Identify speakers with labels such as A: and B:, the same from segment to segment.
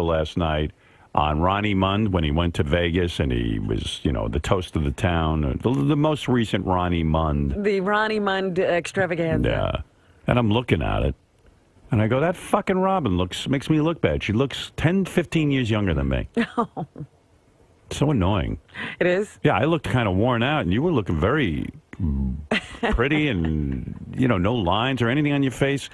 A: last night on Ronnie Mund when he went to Vegas and he was, the toast of the town. The most recent Ronnie Mund.
B: The Ronnie Mund extravaganza.
A: Yeah. And I'm looking at it. And I go, that fucking Robin makes me look bad. She looks 10, 15 years younger than me.
B: Oh.
A: So annoying.
B: It is?
A: Yeah, I looked kind of worn out, and you were looking very pretty and, no lines or anything on your face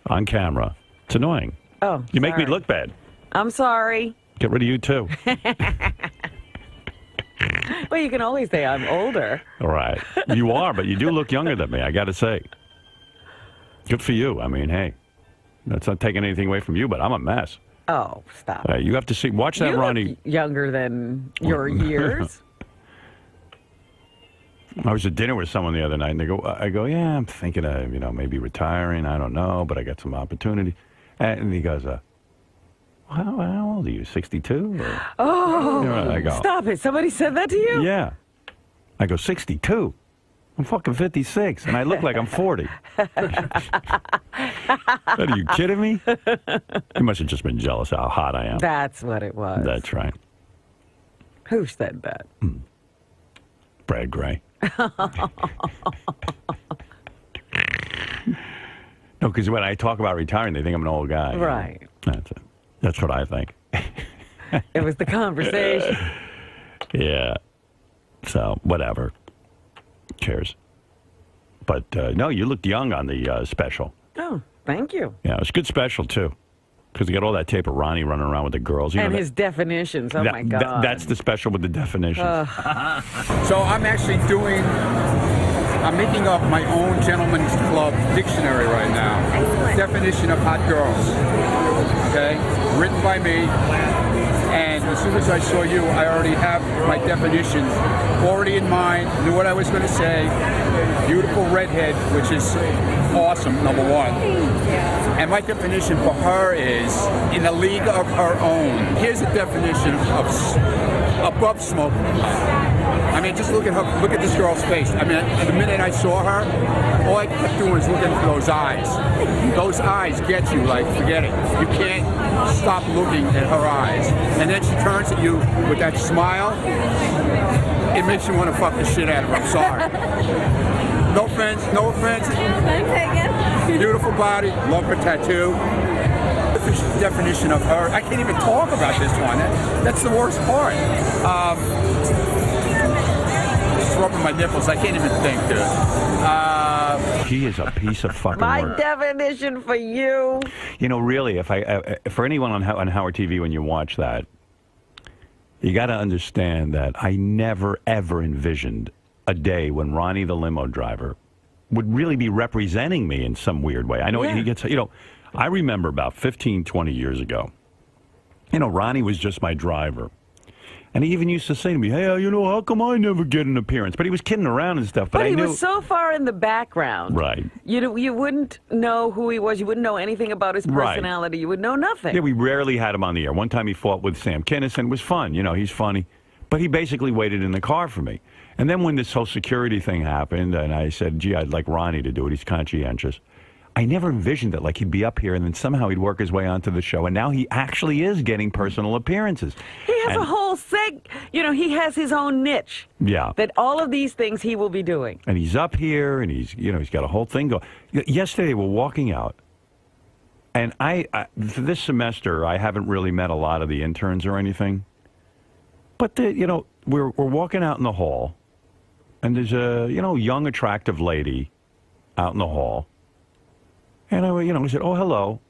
A: on camera. It's annoying.
B: Oh,
A: you make me look bad.
B: I'm sorry.
A: Get rid of you, too.
B: Well, you can always say I'm older.
A: All right. You are, but you do look younger than me, I got to say. Good for you. I mean, hey, that's not taking anything away from you, but I'm a mess.
B: Oh, stop.
A: You have to watch that,
B: you
A: Ronnie.
B: Look younger than your years.
A: I was at dinner with someone the other night, and I go, yeah, I'm thinking of, maybe retiring. I don't know, but I got some opportunity. And he goes, how old are you, 62?
B: Oh,
A: I go,
B: stop it. Somebody said that to you?
A: Yeah. I go, 62? I'm fucking 56, and I look like I'm 40. Are you kidding me? You must have just been jealous how hot I am.
B: That's what it was.
A: That's right.
B: Who said that?
A: Brad Gray. No, because when I talk about retiring, they think I'm an old guy.
B: Right.
A: That's what I think.
B: It was the conversation.
A: Yeah. So, whatever. Cares. But, no, you looked young on the special.
B: Oh, thank you.
A: Yeah, it was a good special, too. Because you got all that tape of Ronnie running around with the girls.
B: And his definitions. Oh, my God.
A: That's the special with the definitions.
C: So I'm actually I'm making up my own gentleman's club dictionary right now.
D: Excellent.
C: Definition of hot girls. Okay? Written by me. And as soon as I saw you, I already have my definitions already in mind, knew what I was going to say. Beautiful redhead, which is awesome, number one. And my definition for her is in a league of her own. Here's a definition of above smoking hot. I mean, just look at this girl's face. I mean, the minute I saw her, all I kept doing was looking for those eyes. Those eyes get you, like, forget it. You can't stop looking at her eyes. And then she turns at you with that smile. It makes you want to fuck the shit out of her. I'm sorry. No offense, no offense. Beautiful body, love her tattoo. The definition of her, I can't even talk about this one. That's the worst part. Just rubbing my nipples, I can't even think, dude.
A: He is a piece of fucking
B: My
A: work.
B: definition for you.
A: Really, for anyone on Howard TV, when you watch that, you got to understand that I never, ever envisioned a day when Ronnie the limo driver would really be representing me in some weird way. I know he gets, I remember about 15, 20 years ago, Ronnie was just my driver. And he even used to say to me, hey, how come I never get an appearance? But he was kidding around and stuff. But
B: he was so far in the background.
A: Right.
B: You wouldn't know who he was. You wouldn't know anything about his personality. Right. You would know nothing.
A: Yeah, we rarely had him on the air. One time he fought with Sam Kinison. It was fun. He's funny. But he basically waited in the car for me. And then when this whole security thing happened, and I said, gee, I'd like Ronnie to do it. He's conscientious. I never envisioned that, like, he'd be up here and then somehow he'd work his way onto the show. And now he actually is getting personal appearances.
B: He has a whole he has his own niche.
A: Yeah.
B: That all of these things he will be doing.
A: And he's up here and he's got a whole thing going. Yesterday we're walking out. And for this semester, I haven't really met a lot of the interns or anything. But, we're walking out in the hall. And there's a, young, attractive lady out in the hall. And I said, oh, hello.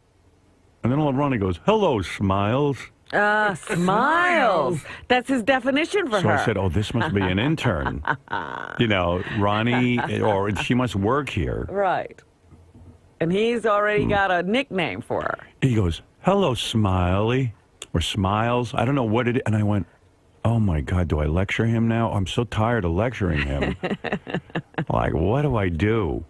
A: And then all of Ronnie goes, hello, Smiles.
B: Smiles. That's his definition for her.
A: So I said, oh, this must be an intern. Ronnie, or she must work here.
B: Right. And he's already got a nickname for her.
A: He goes, hello, Smiley, or Smiles. I don't know what it is. And I went, oh, my God, do I lecture him now? I'm so tired of lecturing him. Like, what do I do?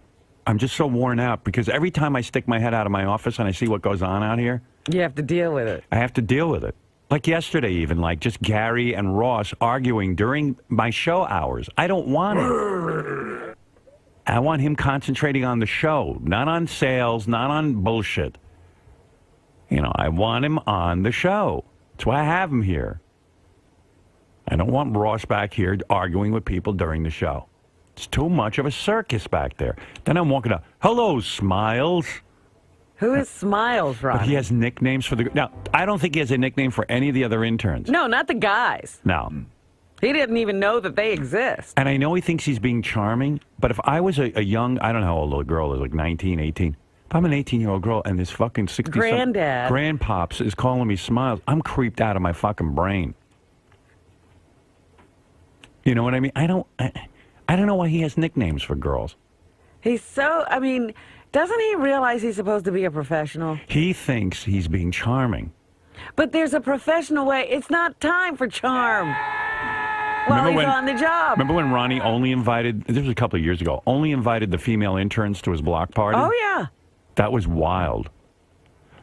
A: I'm just so worn out because every time I stick my head out of my office and I see what goes on out here,
B: you have to deal with it.
A: I have to deal with it. Like yesterday even, like just Gary and Ross arguing during my show hours. I don't want it. I want him concentrating on the show, not on sales, not on bullshit. You know, I want him on the show. That's why I have him here. I don't want Ross back here arguing with people during the show. It's too much of a circus back there. Then I'm walking up. Hello, Smiles.
B: Who is Smiles, Ronnie?
A: But he has nicknames for the... Now, I don't think he has a nickname for any of the other interns.
B: No, not the guys.
A: No.
B: He didn't even know that they exist.
A: And I know he thinks he's being charming, but if I was a young... I don't know how old a girl is, like 19, 18. If I'm an 18-year-old girl and this fucking 60...
B: Granddad.
A: Grandpops is calling me Smiles, I'm creeped out of my fucking brain. You know what I mean? I don't know why he has nicknames for girls.
B: He's so... I mean, doesn't he realize he's supposed to be a professional?
A: He thinks he's being charming.
B: But there's a professional way. It's not time for charm while he's on the job.
A: Remember when Ronnie only invited... This was a couple of years ago. Only invited the female interns to his block party?
B: Oh, yeah.
A: That was wild.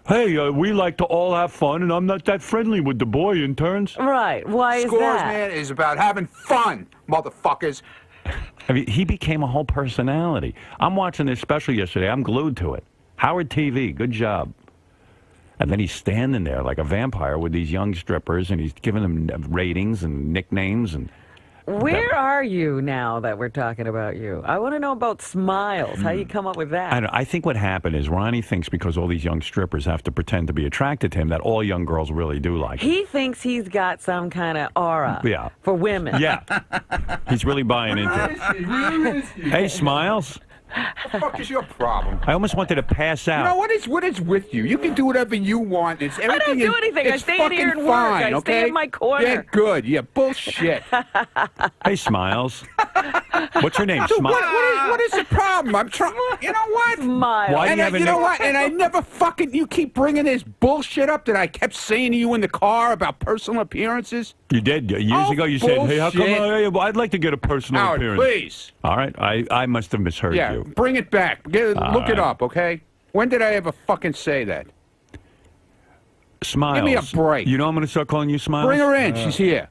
A: Hey, we like to all have fun, and I'm not that friendly with the boy interns.
B: Right. Why is
C: Scores,
B: that?
C: man, is about having fun, motherfuckers.
A: I mean, he became a whole personality. I'm watching this special yesterday. I'm glued to it. Howard TV, good job. And then he's standing there like a vampire with these young strippers, and he's giving them ratings and nicknames. And
B: Where are you now that we're talking about you? I want to know about Smiles. How you come up with that?
A: I think what happened is Ronnie thinks because all these young strippers have to pretend to be attracted to him that all young girls really do like him.
B: He thinks he's got some kind of aura for women.
A: Yeah. He's really buying into it. Hey, Smiles.
C: What the fuck is your problem?
A: I almost wanted to pass out.
C: You know, what is with you? You can do whatever you want. It's
B: I don't do anything. I stay in here and work. I stay in my corner.
C: Yeah, good. Yeah, bullshit.
A: Hey, Smiles. What's your name?
C: Dude, what is the problem? I'm trying. You know what?
B: Smiles.
A: Why do
C: And
A: you have a
C: you know
A: nick-
C: what? And I never fucking. You keep bringing this bullshit up that I kept saying to you in the car about personal appearances.
A: You did. Years ago, you said, hey, how come
C: bullshit.
A: I'd like to get a personal
C: Howard,
A: appearance.
C: please.
A: All right. I must have misheard
C: Yeah,
A: you.
C: bring it back. Look it
A: right.
C: up, okay? When did I ever fucking say that?
A: Smiles.
C: Give me a break.
A: You know I'm going to start calling you Smiles?
C: Bring her in. She's here.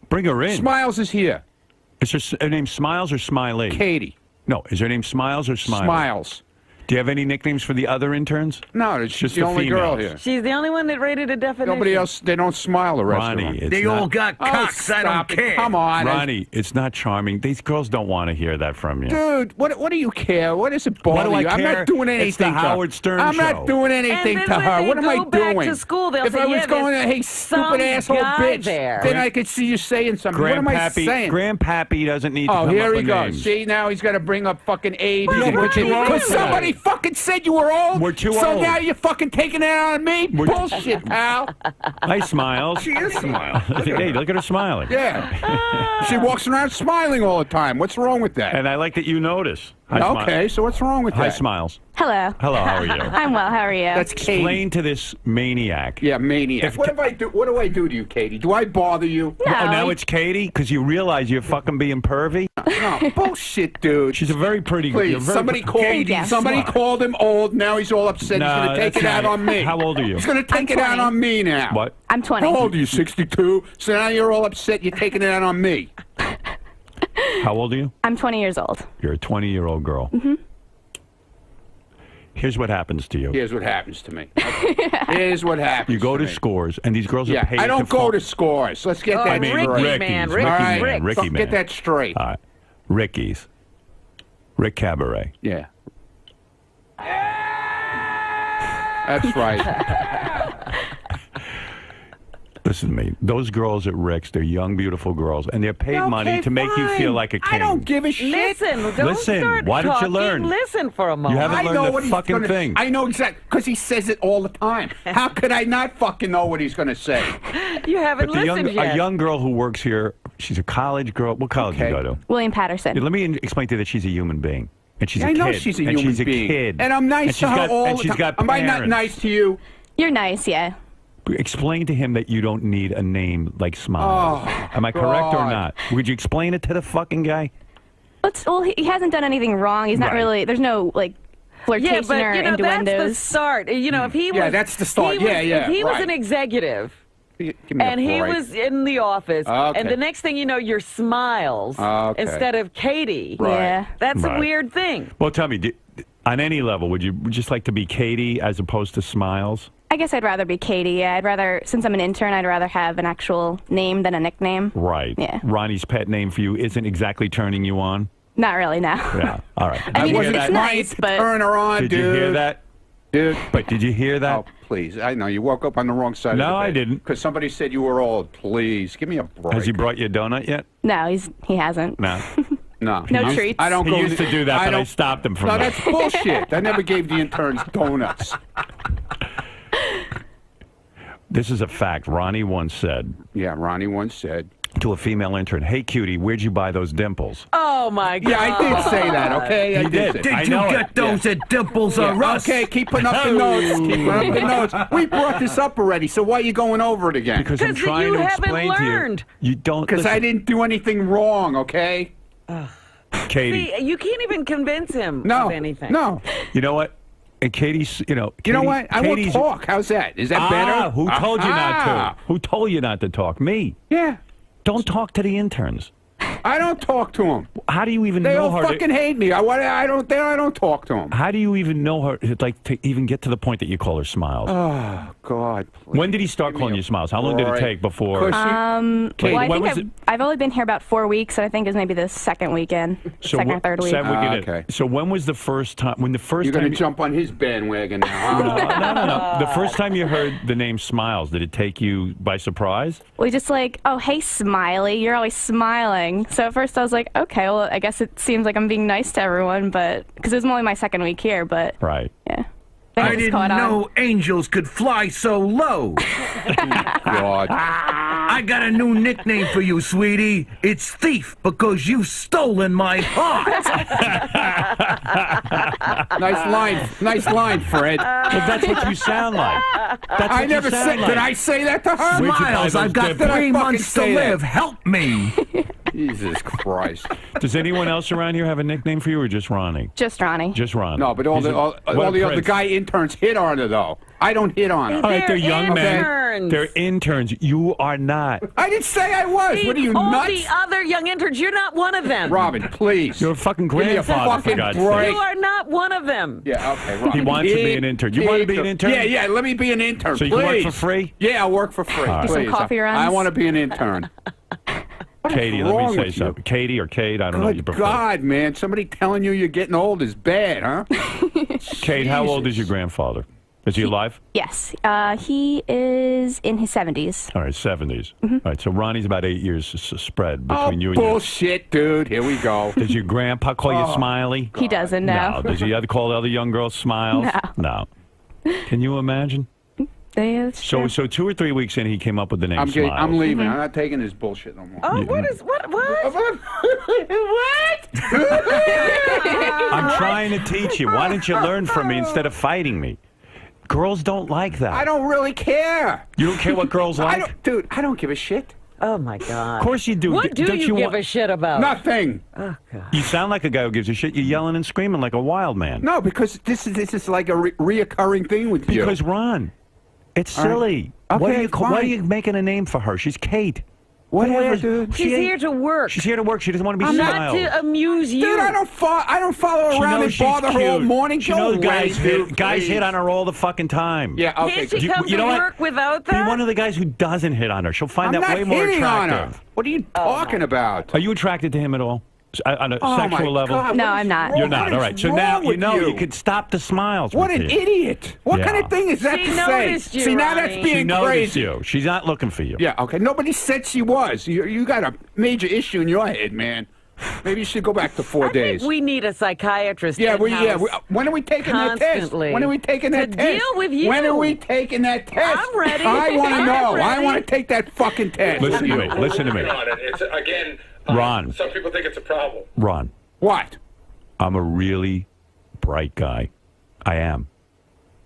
A: Bring her in.
C: Smiles is here.
A: Is her name Smiles or Smiley?
C: Katie.
A: No, is her name Smiles or Smiley?
C: Smiles.
A: Do you have any nicknames for the other interns?
C: No, she's
A: Just
C: the
A: the
C: only girl
A: females.
C: here.
B: She's the only one that rated a definition.
C: Nobody else, they don't smile the restaurant.
A: Ronnie, it's
D: They
A: not,
D: all got cocks. I don't
C: stop it.
D: care.
C: Come on.
A: Ronnie, it's not charming. These girls don't want to hear that from you.
C: Dude, what do you care? What does it bother
A: What do I
C: you? I'm
A: care?
C: not doing anything
A: It's the
C: to
A: Howard Stern
C: I'm
A: show.
C: not doing anything
B: And
C: to
B: then
C: her.
B: when
C: What
B: they
C: am I
B: go back
C: doing?
B: to school, they'll
C: if
B: say,
C: I was
B: yeah,
C: going,
B: there's
C: hey,
B: some
C: stupid asshole
B: guy
C: bitch,
B: there.
C: then I could see you saying something. What am I saying?
A: Grandpappy doesn't need to
C: Oh,
A: come
C: here
A: up
C: he
A: with
C: goes.
A: names.
C: See, now he's got to bring up fucking age.
B: Well, we're too old
C: Because
B: for
C: somebody
B: that.
C: fucking said you were old.
A: We're too
C: so
A: old.
C: now you're fucking taking it out on me? Bullshit, pal.
A: Hi, Smiles.
D: She is smiling.
A: Hey, look at her smiling.
C: Yeah. She walks around smiling all the time. What's wrong with that?
A: And I like that you notice. Hi,
C: Okay, so what's wrong with
A: Hi,
C: that?
A: Smiles.
E: Hello.
A: Hello, how are you?
E: I'm well. How are you?
C: That's Katie.
A: Explain to this maniac.
C: Yeah, maniac. What do I do to you, Katie? Do I bother you?
E: No.
A: Oh, now it's Katie? Because you realize you're fucking being pervy?
C: No, bullshit, dude.
A: She's a very pretty girl.
C: Please, somebody called him old. Now he's all upset.
A: No,
C: He's going to take
A: that's
C: it out
A: not
C: on me.
A: How old are you?
C: He's going to take
E: I'm
C: it out
E: 20.
C: on me now.
A: What?
E: I'm 20.
C: How old are you? 62. So now you're all upset. You're taking it out on me.
A: How old are you?
E: I'm 20 years old.
A: You're a 20-year-old girl. Mm-hmm. Here's what happens to you.
C: Here's what happens to me. Okay. Here's what happens.
A: You go to
C: me.
A: Scores, and these girls are
C: Yeah,
A: paid
C: I don't
A: to
C: go
A: phone-
C: to Scores. Let's get
B: Oh,
C: that
B: I mean,
C: straight.
B: Ricky, man. Ricky,
C: All right,
A: man. Ricky,
C: so
A: man.
C: get that straight.
A: All right. Ricky's. Rick Cabaret.
C: Yeah. That's right.
A: Listen to me. Those girls at Rick's, they're young, beautiful girls, and they're paid money to make you feel like a king.
C: I don't give a shit.
B: Listen, don't
A: Listen,
B: start
A: why don't you
B: talking.
A: learn?
B: Listen for a moment.
A: You haven't
C: I
A: learned
C: know
A: the
C: what he's
A: fucking
C: gonna,
A: thing.
C: I know exactly, because he says it all the time. How could I not fucking know what he's going to say?
B: You haven't
A: But
B: listened yet.
A: a young girl who works here, she's a college girl. What college do you go to?
E: William Patterson.
A: Yeah, let me explain to you that she's a human being. And she's a
C: I know
A: kid.
C: she's a
A: and
C: human
A: she's a
C: being.
A: kid.
C: And I'm nice to her all
A: and
C: the
A: she's
C: time.
A: got
C: Am I not
A: parents.
C: nice to you?
E: You're nice, yeah.
A: Explain to him that you don't need a name like Smiles.
C: Oh,
A: Am I correct or
C: God.
A: not? Would you explain it to the fucking guy?
E: Well, he hasn't done anything wrong. He's not
A: Right.
E: really. There's no like flirtation
B: yeah, but
E: or
B: you know
E: innuendos.
B: that's the start. You know, if he was,
C: Yeah, that's the start.
B: he was-
C: Yeah, yeah,
B: If he was
C: right.
B: an executive.
C: Give me
B: And
C: a
B: he
C: break.
B: was in the office,
C: Okay.
B: and the next thing you know, you're Smiles
C: Okay.
B: instead of Katie.
C: Right.
E: Yeah.
B: That's
A: Right.
B: a weird thing.
A: Well, tell me, On any level, would you just like to be Katie as opposed to Smiles?
E: I guess I'd rather be Katie. Yeah, I'd rather, since I'm an intern, I'd rather have an actual name than a nickname.
A: Right.
E: Yeah.
A: Ronnie's pet name for you isn't exactly turning you on?
E: Not really, no.
A: Yeah. All right.
E: I mean,
A: Did you
E: it's
A: hear that?
E: nice, but
C: Turn her on,
A: Did
C: dude.
A: you hear that?
C: Dude.
A: But did you hear that?
C: Oh, please. I know. You woke up on the wrong side of the bed.
A: No, I didn't.
C: Because somebody said you were old. Please, give me a break.
A: Has he brought you a donut yet?
E: no, he hasn't.
A: No.
C: No.
E: No treats.
C: I don't
A: He
C: go...
A: used to do that, but I
C: don't-
A: stopped him from
C: No,
A: that.
C: that's bullshit. I never gave the interns donuts.
A: This is a fact. Ronnie once said
C: Yeah, Ronnie once said...
A: to a female intern, "Hey, cutie, where'd you buy those dimples?"
B: Oh my God!
C: Yeah, I did say that, okay? I
A: You did.
C: say-
D: Did
A: I
D: you
A: know
D: get
A: it.
D: those at Dimples or Russ?
C: Okay, keep putting up the notes. Keep putting up the notes. We brought this up already, so why are you going over it again?
A: Because I'm
B: 'Cause
A: trying
B: you
A: to
B: haven't
A: explain
B: learned.
A: to you. You don't.
C: Because I
A: listen,
C: didn't do anything wrong, okay?
A: Katie.
B: See, you can't even convince him
C: No.
B: of anything.
C: No.
A: You know what? And Katie's.
C: You know what? I won't
A: Katie's,
C: talk. How's that? Is that better?
A: Who told you not
C: Ah.
A: to? Who told you not to talk? Me.
C: Yeah.
A: Don't talk to the interns.
C: I don't talk to them.
A: How do you even
C: They
A: know
C: all
A: her?
C: fucking hate me. I don't talk to them.
A: How do you even know her? Like to even get to the point that you call her Smiles.
C: Oh, God, please.
A: When did he start calling you Smiles? How long did it
C: break.
A: take before?
C: Cause
A: Wait,
E: Well, I
A: when
E: think
A: was it?
E: I've only been here about 4 weeks, so I think it was maybe the second weekend, second or third week.
C: Okay.
A: So when was the first time? When the first
C: You're
A: time?
C: going to jump on his bandwagon now, huh?
A: No. The first time you heard the name Smiles, did it take you by surprise?
E: We just like, oh, hey, Smiley, you're always smiling. So at first I was like, okay, well, I guess it seems like I'm being nice to everyone, but because it was only my second week here, but
A: Right.
E: yeah.
D: I
E: just
D: didn't
E: caught on.
D: know angels could fly so low.
C: God.
D: I got a new nickname for you, sweetie. It's Thief, because you've stolen my heart.
C: Nice line, Fred.
A: But that's what you sound like. That's what
C: I
A: you
C: never
A: sound
C: said.
A: like.
C: Did I say that to her?
A: Where'd you buy
D: Miles,
A: those
D: I've got
A: dimples?
D: 3
C: Did I
D: months to
C: fucking say that?
D: live. Help me.
C: Jesus Christ.
A: Does anyone else around here have a nickname for you, or just Ronnie?
E: Just Ronnie.
A: Just Ronnie.
C: No, but all
A: He's
C: the other
A: prince.
C: guy interns hit on her though. I don't hit on her.
A: All right, they're young men.
B: interns.
A: They're interns. You are not.
C: I didn't say I was. What are you
B: all
C: nuts?
B: the other young interns, you're not one of them.
C: Robin, please.
A: You're a fucking
C: Give me a
A: grandfather, for
C: fucking
A: God's
C: break.
A: sake.
B: You are not one of them.
C: Yeah, okay, Robin.
A: He wants to be an intern. You want to be an intern?
C: Yeah, let me be an intern,
A: So you
C: please.
A: can work for free?
C: Yeah, I'll work for free.
A: All right.
E: Do some
C: Please.
E: coffee runs?
C: I want to be an intern.
A: Katie, let
C: wrong
A: me say
C: with you?
A: something. Katie or Kate, I don't know what you
C: Good
A: prefer.
C: God, man. Somebody telling you you're getting old is bad, huh?
A: Kate, how old is your grandfather? Is he alive?
E: Yes. He is in his 70s.
A: All right, 70s. All right, so Ronnie's about 8 years spread
C: Oh,
A: between you and your...
C: bullshit, dude. Here we go.
A: Does your grandpa call you Smiley?
E: He doesn't know.
A: No. Does he call other young girls Smiles?
E: No.
A: Can you imagine?
E: Yeah, that's
A: So
E: true.
A: 2 or 3 weeks in, he came up with the name
C: I'm
A: Smiles.
C: leaving. I'm not taking this bullshit no more.
B: Oh, what?
A: I'm trying to teach you. Why don't you learn from me instead of fighting me? Girls don't like that.
C: I don't really care.
A: You don't care what girls like?
C: Dude, I don't give a shit.
B: Oh my God.
A: Of course you do.
B: What do
A: Don't
B: you give
A: want-
B: a shit about?
C: Nothing.
B: Oh God.
A: You sound like a guy who gives a shit. You're yelling and screaming like a wild man.
C: No, because this is like a reoccurring thing with you.
A: Because Ron, it's
C: All right.
A: silly.
C: Okay,
A: Why are
C: fine.
A: you making a name for her? She's Kate.
C: Whatever, dude.
B: She's here to work.
A: She's here to work. She doesn't want to be
B: Not
A: Smiles.
B: to amuse you.
C: Dude, I don't follow
A: She
C: her around
A: knows
C: and
A: she's
C: bother her all
A: cute.
C: morning.
A: She
C: Go
A: knows
C: away,
A: guys
C: dude,
A: guys
C: please.
A: hit on her all the fucking time.
C: Yeah, okay.
B: Can't she
A: You-
B: come
A: you know
B: to
A: what?
B: work without
A: Be
B: that?
A: one of the guys who doesn't hit on her. She'll find
C: I'm
A: that
C: not
A: way more
C: hitting on
A: attractive.
C: her. What are you talking about?
A: Are you attracted to him at all? On a
C: Oh, my
A: sexual level?
C: God,
E: No,
C: what
E: I'm
C: is
E: not.
C: wrong-
A: You're
C: what
A: not.
C: is
A: All right. So now
C: wrong
A: you
C: with
A: know you could stop the smiles.
C: What
A: with
C: an
A: you.
C: idiot! What kind
A: Yeah.
C: of thing is that
B: She
C: to say?
B: noticed you,
C: See, now that's
B: Ronnie.
C: being
A: She noticed
C: crazy.
A: you. She's not looking for you.
C: Yeah, okay. Nobody said she was. You got a major issue in your head, man. Maybe you should go back to 4
B: I
C: days.
B: think we need a psychiatrist.
C: Yeah,
B: in-house.
C: when are we taking that test?
B: Constantly.
C: When are we taking that
B: To
C: test?
B: deal with you.
C: When are we taking that test?
B: I'm ready.
C: I want to
B: I'm
C: know. I
B: ready.
C: want to take that fucking test.
A: Listen to me. Listen to me.
F: On it. It's again,
A: Ron.
F: Some people think it's a problem.
A: Ron,
C: What?
A: I'm a really bright guy. I am.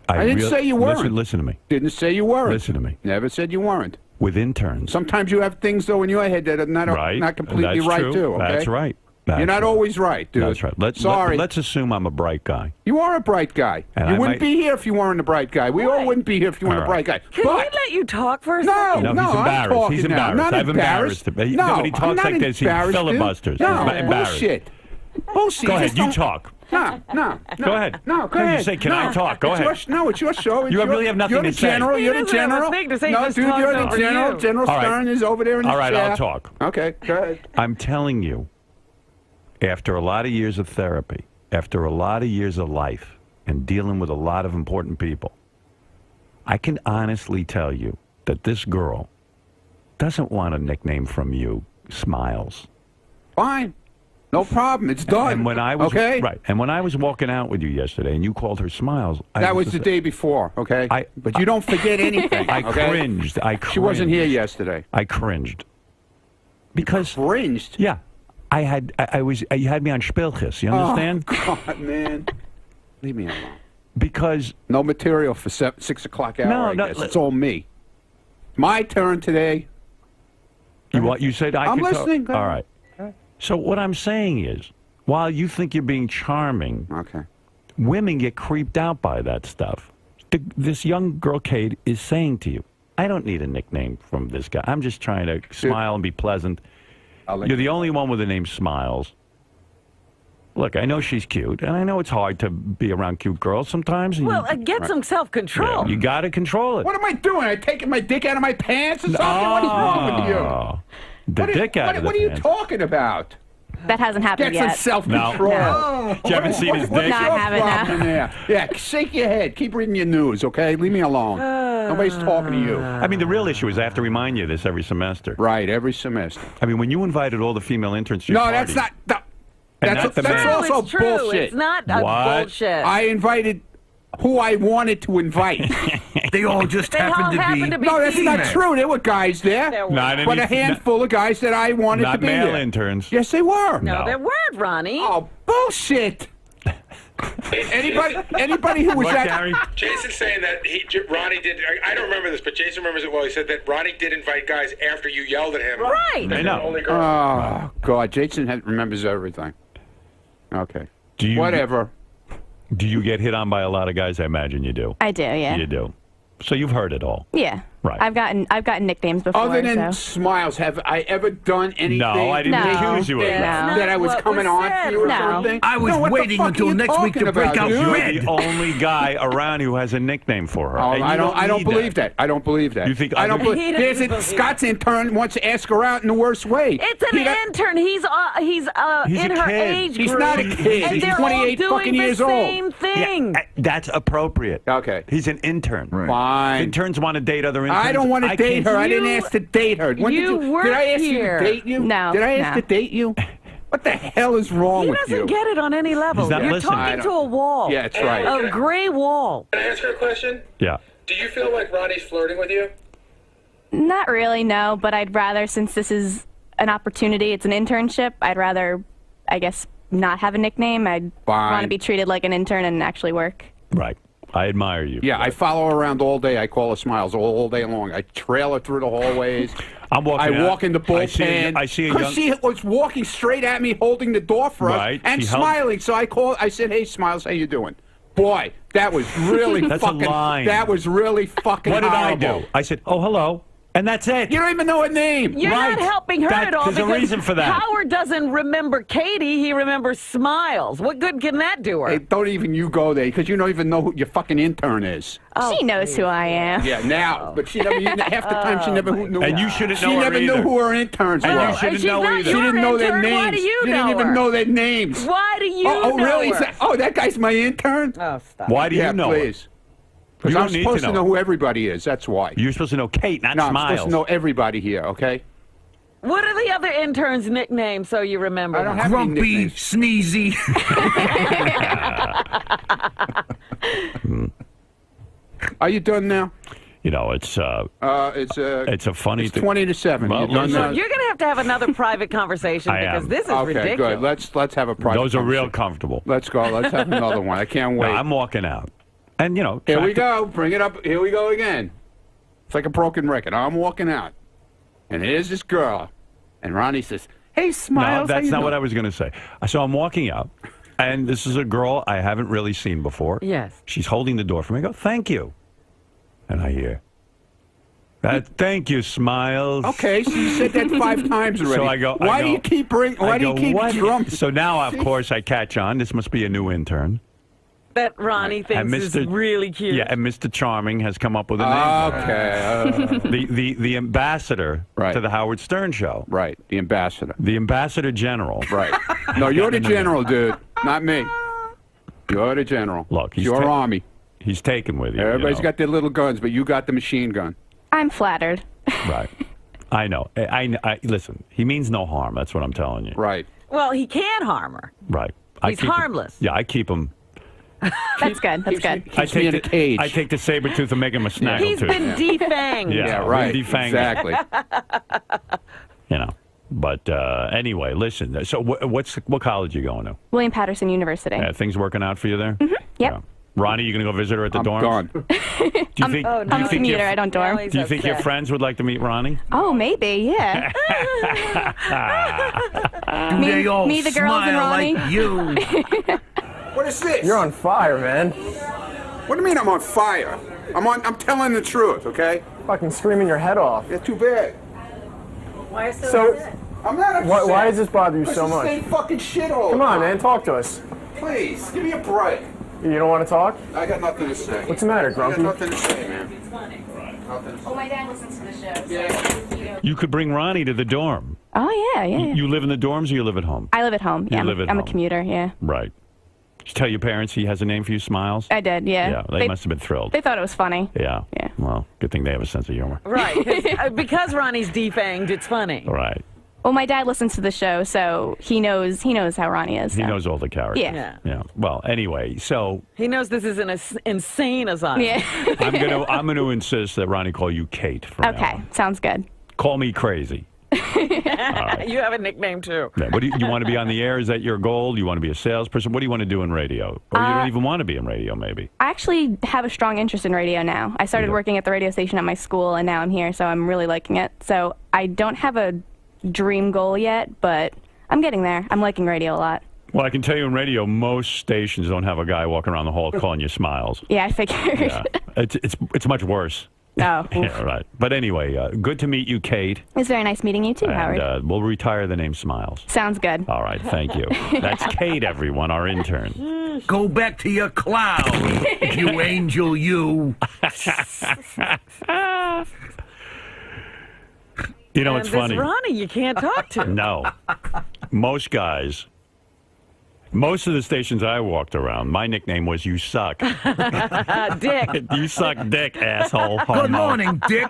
C: I didn't say you weren't.
A: Listen to me.
C: Didn't say you weren't.
A: Listen to me.
C: Never said you weren't.
A: With interns.
C: Sometimes you have things though in your head that are
A: Right.
C: not completely
A: That's
C: right
A: true.
C: too. Okay?
A: That's right.
C: You're
A: That's
C: not
A: right.
C: always right, dude.
A: That's right.
C: Sorry.
A: Let's assume I'm a bright guy.
C: You are a bright guy.
A: And
C: You
A: I
C: wouldn't
A: might-
C: be here if you weren't a bright guy. We all
B: Right.
C: wouldn't be here if you weren't
A: All
C: a bright guy.
B: Can
C: but
B: we let you talk for a
C: no,
B: second?
A: No, he's
C: I'm
A: embarrassed.
C: talking
A: He's
C: now.
A: embarrassed.
C: Not
A: I've embarrassed him.
C: No,
A: When he talks
C: I'm not
A: like this, he
C: embarrassed, dude.
A: filibusters.
C: No,
A: He's embarrassed.
C: bullshit. Bullshit.
A: Go ahead.
C: Just
A: You
C: don't-
A: talk.
C: No.
A: Go ahead.
C: No, go
A: No,
C: ahead.
A: you say, "Can I
C: No.
A: talk?" Go
C: It's
A: ahead.
C: No, it's your show.
A: You really have nothing
C: you're
A: to
C: the
A: say.
C: general.
B: He
C: You're the
B: doesn't have a
C: general.
B: thing to say, he
C: No,
B: just
C: dude,
B: talks
C: you're the
B: over
C: general.
B: you.
C: General
A: All right.
C: Stern is over there in
A: All
C: his
A: right,
C: chair.
A: I'll talk.
C: Okay, go ahead.
A: I'm telling you, after a lot of years of therapy, after a lot of years of life, and dealing with a lot of important people, I can honestly tell you that this girl doesn't want a nickname from you, Smiles.
C: Fine. No problem. It's done.
A: And when I was
C: okay.
A: right, and when I was walking out with you yesterday, and you called her Smiles,
C: That was the day before. Okay. But you don't forget anything.
A: I
C: okay?
A: cringed. I cringed.
C: She wasn't here yesterday.
A: I cringed because
C: Cringed.
A: yeah, I was. You had me on Spielkiss. You understand?
C: Oh, God, man. Leave me alone.
A: Because
C: No material for 6 o'clock hour.
A: No,
C: I
A: no,
C: guess. It's all me. My turn today.
A: you said I
C: I'm
A: could
C: listening.
A: Talk. All right. So what I'm saying is, while you think you're being charming,
C: Okay.
A: women get creeped out by that stuff. This young girl, Kate, is saying to you, I don't need a nickname from this guy. I'm just trying to smile and be pleasant. You're the only one with the name Smiles. Look, I know she's cute, and I know it's hard to be around cute girls sometimes. And
B: Well, get some self-control.
A: you got to control it.
C: What am I doing? I taking my dick out of my pants or something? What is wrong with you?
A: Oh, the dick out of the
C: What are you
A: pants.
C: talking about?
E: That hasn't happened
C: Get some
E: yet.
C: self-control.
E: No.
A: You haven't seen his
C: What's
A: dick?
E: No, I
C: your
E: haven't,
C: problem there? Yeah, shake your head. Keep reading your news, okay? Leave me alone. Nobody's talking to you.
A: I mean, the real issue is I have to remind you of this every semester.
C: Right, every semester.
A: I mean, when you invited all the female interns to your
C: No,
A: party,
C: that's not.
A: And
C: That's
A: not the man.
C: also
B: it's true.
C: bullshit.
B: It's not
A: What?
B: bullshit.
C: I invited who I wanted to invite.
D: They all just
B: They all
D: happen
B: happen
D: to
B: to
D: be.
B: be
C: No, that's not
B: female.
C: true. There were guys there.
B: There
A: Not
B: were.
A: any-
C: But a handful of guys that I wanted to
A: not
C: be
A: male
C: there.
A: interns.
C: Yes, they were.
B: No, there weren't, Ronnie.
C: Oh, bullshit. Anybody who was
A: What,
C: at
A: Gary?
F: Jason's saying that Ronnie did. I don't remember this, but Jason remembers it well. He said that Ronnie did invite guys after you yelled at him.
B: Right.
F: That
A: I know.
F: the only girl.
C: Oh, God. Jason remembers everything. Okay.
A: Do you,
C: Whatever.
A: Do you get hit on by a lot of guys? I imagine you do.
E: I do, yeah.
A: You do. So you've heard it all.
E: Yeah.
A: Right.
E: I've gotten nicknames before.
C: Other than
E: so.
C: Smiles, have I ever done anything?
A: No, I didn't
E: No.
A: accuse you of
C: that,
A: that.
E: No.
C: that I was
B: What
C: coming
B: was
C: on
B: said.
C: to you or
E: No.
C: something?
D: I was
C: No, what the
D: waiting
C: fuck
D: until
C: are you
D: next week to
C: talking
D: break
C: about,
D: out
C: dude?
A: You're
D: red.
A: the only guy around who has a nickname for her.
C: Oh,
A: And you
C: I don't
A: need
C: believe that. I don't believe that.
A: You think
C: I don't
A: other-
C: believe
B: He
C: there's
B: doesn't
C: a
B: believe
C: Scott's intern wants to ask her out in the worst way.
B: It's an
C: He don't-
B: intern. He's
A: He's
B: in
A: a
B: her
A: kid.
B: age
C: He's
B: group.
C: not a kid.
B: And
C: He's
B: they're
C: 28
B: all doing
C: fucking
B: the
C: years old.
B: same thing.
A: That's appropriate.
C: Okay.
A: He's an intern.
C: Fine.
A: Interns want to date other interns.
C: I don't want to date
A: can't-
C: her. I didn't
B: You-
C: ask to date her. When
B: you
C: did
B: work
C: did I ask
B: here.
C: you to date you?
E: No,
C: Did I ask
E: no.
C: to date you? What the hell is wrong
B: He
C: with
B: doesn't
C: you?
B: get it on any level.
A: He's not
B: You're
A: listening.
C: I
B: talking
C: don't-
B: to a wall.
C: Yeah, that's right.
B: A gray wall.
F: Can I ask her a question?
A: Yeah.
F: Do you feel like Ronnie's flirting with you?
E: Not really, no. But I'd rather, since this is an opportunity, it's an internship. I'd rather, I guess, not have a nickname. I'd
C: Fine.
E: want to be treated like an intern and actually work.
A: Right. I admire you.
C: Yeah, I follow her around all day. I call her Smiles all day long. I trail her through the hallways.
A: I'm walking.
C: I walk in the
A: I see a-
C: bullpen.
A: I see a
C: Because
A: young.
C: she was walking straight at me, holding the door for us,
A: Right,
C: and
A: she held-
C: smiling. So I said, "Hey, Smiles, how you doing?" Boy, that was really
A: That's a
C: fucking.
A: line.
C: That was really fucking.
A: What did I
C: horrible.
A: do? I said, "Oh, hello," and that's it.
C: You don't even know her name.
B: You're
A: Right.
B: not helping her
A: That-
B: at all
A: there's a
B: because
A: reason for that.
B: Howard doesn't remember Katie. He remembers Smiles. What good can that do her?
C: Hey, don't even you go there because you don't even know who your fucking intern is.
B: Oh,
E: She knows who I am.
C: Yeah, now, but she never. Half the time she never knew.
A: And you shouldn't
C: She
A: know her
C: never knew
A: either.
C: who her interns
A: And
C: were.
A: you
B: Well,
A: shouldn't
B: she's
A: know
B: not
A: either.
C: She
B: your
C: didn't know their
B: intern.
C: names.
B: Why do you
C: she
B: know
C: didn't even
B: her?
C: know their names.
B: Why do you
C: Oh,
B: know
C: really?
B: her?
C: Oh, that guy's my intern?
B: Oh, stop.
A: Why do
C: Yeah,
A: you know her?
C: please. Because
A: You
C: I'm
A: don't need
C: supposed
A: to
C: to
A: know
C: know
A: her.
C: who everybody is. That's why.
A: You're supposed to know Kate, not
C: No, I'm
A: Smiles.
C: supposed to know everybody here, okay?
B: What are the other interns' nicknames so you remember?
C: I don't
B: them?
C: have any
D: Grumpy,
C: nicknames.
D: sneezy.
C: Are you done now?
A: You know, it's
C: It's
A: a funny.
C: it's 20 to 7.
A: Well,
C: You done
A: listen,
C: now?
B: You're going to have another private conversation
A: I
B: because
A: am.
B: this is
C: Okay,
B: ridiculous.
C: good. Let's have a private
A: Those are real
C: conversation.
A: comfortable.
C: Let's go. Let's have another one. I can't
A: No,
C: wait.
A: I'm walking out, and you know,
C: Here we
A: try
C: go. Bring it up. Here we go again. It's like a broken record. I'm walking out, and here's this girl, and Ronnie says, "Hey,
A: No,
C: Smiles."
A: that's not what I was going to say. So I'm walking out, and this is a girl I haven't really seen before.
B: Yes.
A: She's holding the door for me. I go, "Thank you," and I hear, Thank you, Smiles.
C: Okay, so you said that 5 times already.
A: So I go.
C: Why do you keep drumming?
A: So now, of course, I catch on. This must be a new intern.
B: That Ronnie thinks is really cute.
A: Yeah, and Mr. Charming has come up with a name.
C: Okay.
A: The ambassador to the Howard Stern show.
C: Right, the ambassador.
A: The ambassador general.
C: Right. No, you're the general, dude, not me. You're the general.
A: Look,
C: he's your army.
A: He's taken with you.
C: Everybody's got their little guns, but you got the machine gun.
E: I'm flattered.
A: Right. I know. I listen. He means no harm. That's what I'm telling you.
C: Right.
B: Well, he can harm her.
A: Right.
B: He's harmless.
A: I keep him.
E: That's good. That's good.
C: Keeps me in a cage.
A: I take the saber tooth and make him a snaggle
B: He's
A: tooth.
B: been defanged.
C: Yeah, right.
A: Defanged.
C: Exactly.
A: You know. But anyway, listen. So what college are you going to?
E: William Patterson University.
A: Things working out for you there?
E: Mm-hmm. Yep.
A: Yeah. Ronnie, you going to go visit her at the dorms?
C: Gone.
A: Do you think?
E: I'm a commuter. I don't dorm.
A: Do you think your friends would like to meet Ronnie?
E: Oh, maybe. Yeah.
D: Do they all
E: me, the girls, and
D: smile
E: Ronnie?
D: like you?
C: What is this?
G: You're on fire, man.
C: What do you mean I'm on fire? I'm telling the truth, okay?
G: Fucking screaming your head off.
C: You're too bad.
B: Why is
G: So,
C: I'm not upset.
G: why does this bother you
C: It's
G: so
C: the
G: much?
C: same fucking shit all
G: Come
C: the
G: on,
C: time.
G: man, talk to us.
C: Please, give me a break.
G: You don't want to talk?
C: I got nothing to say.
G: What's the matter,
C: I
G: Grumpy?
C: got nothing to say, man.
E: Oh, my dad listens to the show.
C: Yeah.
A: You could bring Ronnie to the dorm.
E: Oh, yeah.
A: You live in the dorms or you live at home?
E: I live at home. Yeah,
A: live at
E: I'm a
A: home.
E: commuter. Yeah.
A: Right. Did you tell your parents he has a name for you, Smiles?
E: I did. Yeah.
A: Yeah, they must have been thrilled.
E: They thought it was funny.
A: Yeah.
E: Yeah.
A: Well, good thing they have a sense of humor.
B: Right. Because Ronnie's defanged, it's funny.
A: Right.
E: Well, my dad listens to the show, so he knows how Ronnie is.
A: He
E: so.
A: knows all the characters.
E: Yeah.
A: Yeah. Well, anyway, so
B: He knows this is an insane asylum.
E: Yeah.
A: I'm gonna insist that Ronnie call you Kate from now
E: Okay.
A: on.
E: Sounds good.
A: Call me crazy.
B: You have a nickname, too.
A: Yeah, what do you want to be on the air? Is that your goal? Do you want to be a salesperson? What do you want to do in radio? Or you don't even want to be in radio, maybe?
E: I actually have a strong interest in radio now. I started working at the radio station at my school, and now I'm here, so I'm really liking it. So I don't have a dream goal yet, but I'm getting there. I'm liking radio a lot.
A: Well, I can tell you in radio, most stations don't have a guy walking around the hall calling you Smiles.
E: Yeah, I figured.
A: Yeah. It's much worse.
E: Oh.
A: Yeah, right. But anyway, good to meet you, Kate.
E: It's very nice meeting you too, Howard.
A: And we'll retire the name Smiles.
E: Sounds good.
A: All right, thank you. That's Kate, everyone, our intern.
D: Go back to your cloud, you angel, you.
A: You know,
B: And
A: it's
B: this
A: funny.
B: Ronnie you can't talk to.
A: No. Most guys, most of the stations I walked around, my nickname was You Suck.
B: Dick.
A: You suck dick, asshole.
D: Good
A: homo.
D: morning, Dick.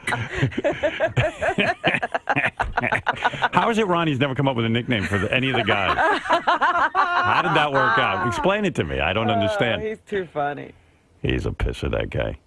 A: How is it Ronnie's never come up with a nickname for any of the guys? How did that work out? Explain it to me. I don't understand.
B: He's too funny.
A: He's a pisser, that guy.